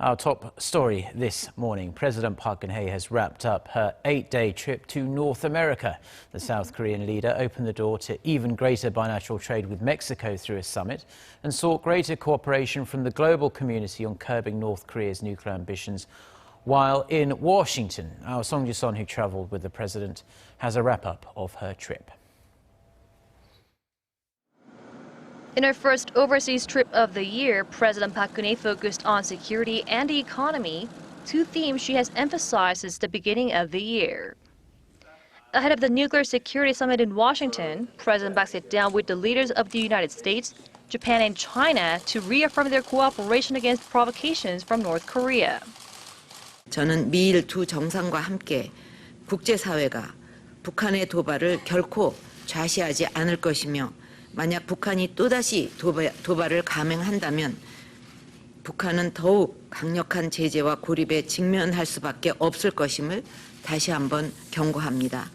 Our top story this morning. President Park Geun-hye has wrapped up her 8-day trip to North America. The South Korean leader opened the door to even greater bilateral trade with Mexico through a summit and sought greater cooperation from the global community on curbing North Korea's nuclear ambitions. While in Washington, our Song Ji-son, who traveled with the president, has a wrap-up of her trip. In her first overseas trip of the year, President Park Geun-hye focused on security and the economy, two themes she has emphasized since the beginning of the year. Ahead of the Nuclear Security Summit in Washington, President Park sat down with the leaders of the United States, Japan, and China to reaffirm their cooperation against provocations from North Korea. 저는 미일 두 정상과 함께 국제사회가 북한의 도발을 결코 좌시하지 않을 것이며 만약 북한이 또다시 도발을 감행한다면 북한은 더욱 강력한 제재와 고립에 직면할 수밖에 없을 것임을 다시 한번 경고합니다.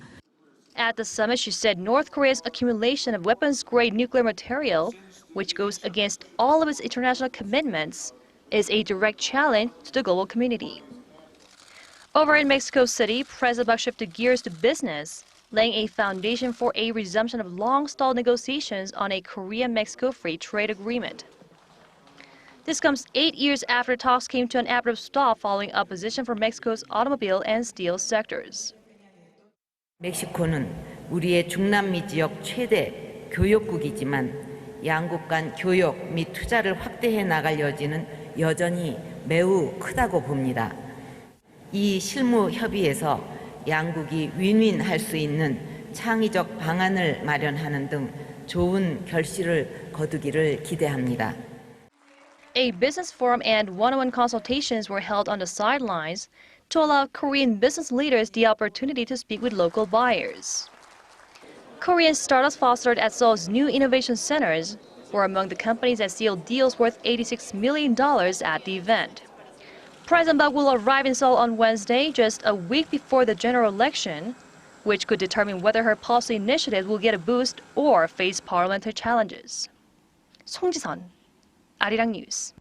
At the summit, she said North Korea's accumulation of weapons-grade nuclear material, which goes against all of its international commitments, is a direct challenge to the global community. Over in Mexico City, President Park shifted gears to business, laying a foundation for a resumption of long-stalled negotiations on a Korea-Mexico free trade agreement. This comes 8 years after talks came to an abrupt stop following opposition from Mexico's automobile and steel sectors. 멕시코는 우리의 중남미 지역 최대 교역국이지만 양국 간 교역 및 투자를 확대해 나갈 여지는 여전히 매우 크다고 봅니다. 이 실무 협의에서 양국이 윈윈할 수 있는 창의적 방안을 마련하는 등 좋은 결실을 거두기를 기대합니다. A business forum and one-on-one consultations were held on the sidelines to allow Korean business leaders the opportunity to speak with local buyers. Korean startups fostered at Seoul's new innovation centers were among the companies that sealed deals worth $86 million at the event. President Park will arrive in Seoul on Wednesday, just a week before the general election, which could determine whether her policy initiatives will get a boost or face parliamentary challenges. Song Ji-son, Arirang News.